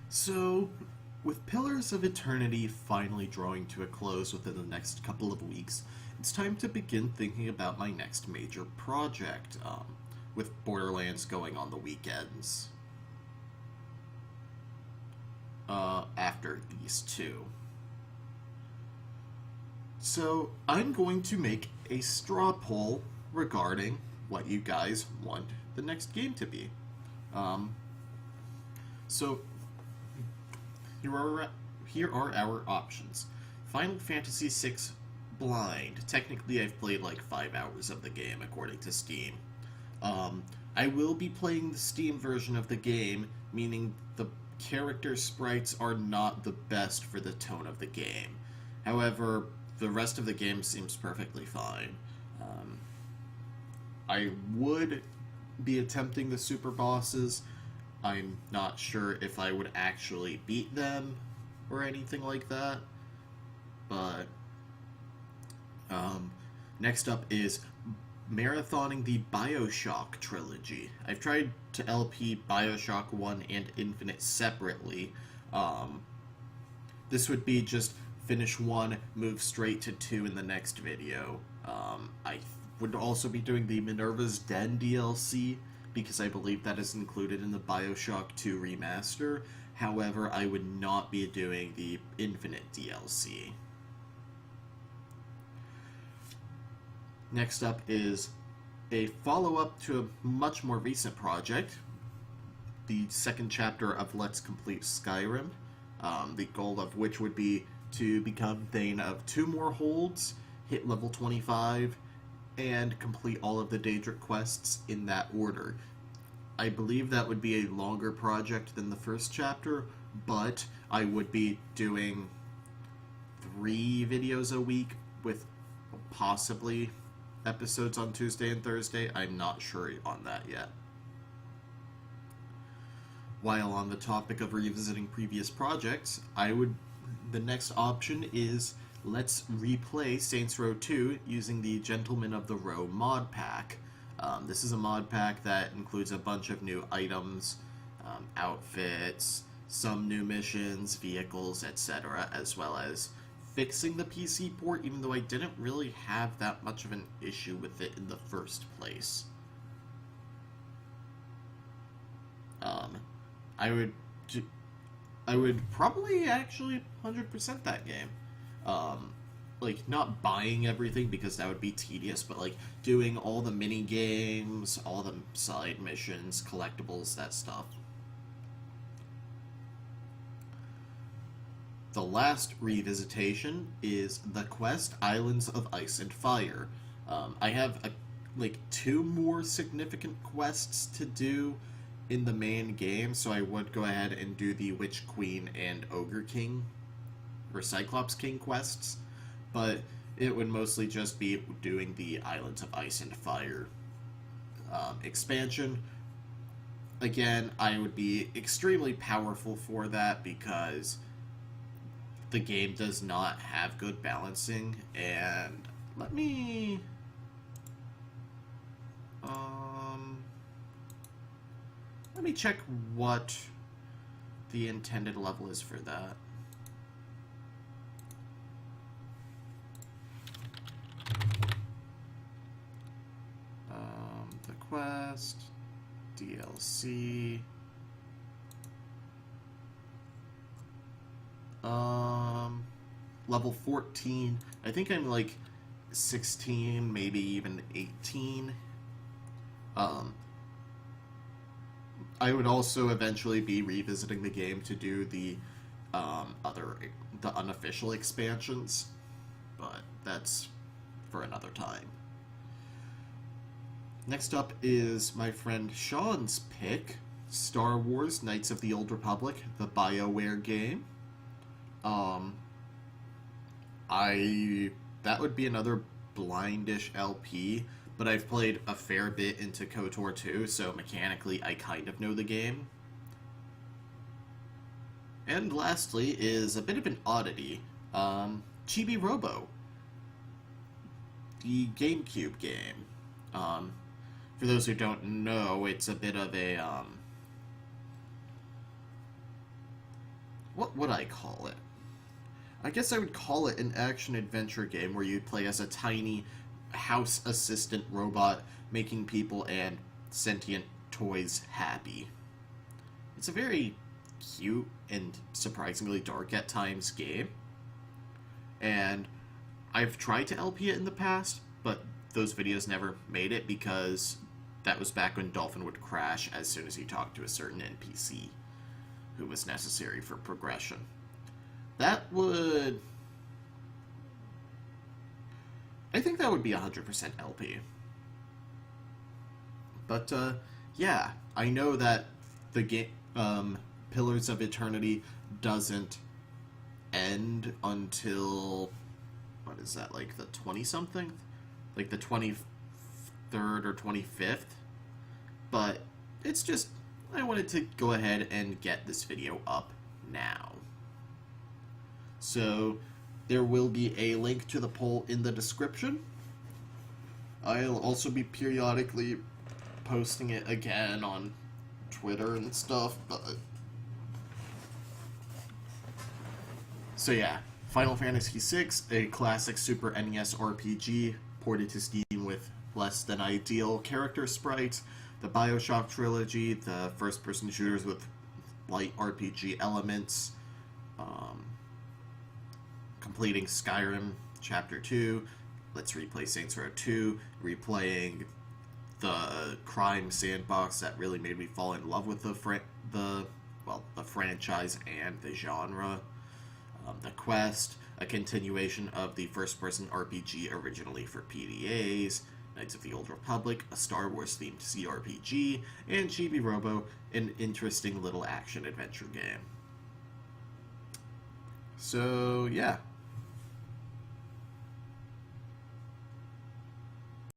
So, with Pillars of Eternity finally drawing to a close within the next couple of weeks, it's time to begin thinking about my next major project, with Borderlands going on the weekends. After these two. So, I'm going to make a straw poll regarding what you guys want the next game to be. Um, so, here are our options. Final Fantasy VI Blind. Technically, I've played like 5 hours of the game, according to Steam. I will be playing the Steam version of the game, meaning the character sprites are not the best for the tone of the game. However, the rest of the game seems perfectly fine. I would be attempting the super bosses. I'm not sure if I would actually beat them or anything like that. But next up is marathoning the Bioshock trilogy. I've tried to LP Bioshock 1 and Infinite separately. This would be just finish 1, move straight to 2 in the next video. I would also be doing the Minerva's Den DLC, because I believe that is included in the Bioshock 2 remaster. However, I would not be doing the Infinite DLC. Next up is a follow-up to a much more recent project, the second chapter of Let's Complete Skyrim, the goal of which would be to become Thane of 2 more holds, hit level 25, and complete all of the Daedric quests in that order. I believe that would be a longer project than the first chapter, but I would be doing 3 videos a week with possibly episodes on Tuesday and Thursday. I'm not sure on that yet. While on the topic of revisiting previous projects, the next option is let's replay Saints Row 2 using the Gentlemen of the Row mod pack. This is a mod pack that includes a bunch of new items, outfits, some new missions, vehicles, etc., as well as fixing the PC port, even though I didn't really have that much of an issue with it in the first place. I would probably actually 100% that game. Like, not buying everything because that would be tedious, but like doing all the mini games, all the side missions, collectibles, that stuff. The last revisitation is The Quest Islands of Ice and Fire. I have like 2 more significant quests to do in the main game, so I would go ahead and do the Witch Queen and Ogre King, or Cyclops King quests, but it would mostly just be doing the Islands of Ice and Fire expansion. Again, I would be extremely powerful for that because the game does not have good balancing, and let me check what the intended level is for that. The quest, DLC. Level 14. I think I'm like 16, maybe even 18. I would also eventually be revisiting the game to do the unofficial expansions, but that's for another time. Next up is my friend Sean's pick, Star Wars Knights of the Old Republic, the BioWare game. That would be another blindish LP, but I've played a fair bit into KOTOR 2, so mechanically I kind of know the game. And lastly is a bit of an oddity, Chibi Robo, the GameCube game. For those who don't know, it's a bit of a what would I call it? I guess I would call it an action-adventure game where you play as a tiny house assistant robot making people and sentient toys happy. It's a very cute and surprisingly dark at times game, and I've tried to LP it in the past, but those videos never made it because that was back when Dolphin would crash as soon as he talked to a certain NPC who was necessary for progression. That would... I think that would be 100% LP. But, yeah, I know that the game, Pillars of Eternity doesn't end until, what is that, like the 20-something? Like the 23rd or 25th? But it's just, I wanted to go ahead and get this video up now. So, there will be a link to the poll in the description. I'll also be periodically posting it again on Twitter and stuff, but... So yeah, Final Fantasy VI, a classic Super NES RPG, ported to Steam with less than ideal character sprites, the Bioshock Trilogy, the first-person shooters with light RPG elements, completing Skyrim Chapter 2, let's replay Saints Row 2, replaying the crime sandbox that really made me fall in love with the franchise and the genre, the Quest, a continuation of the first-person RPG originally for PDAs, Knights of the Old Republic, a Star Wars-themed CRPG, and Chibi Robo, an interesting little action-adventure game. So, yeah.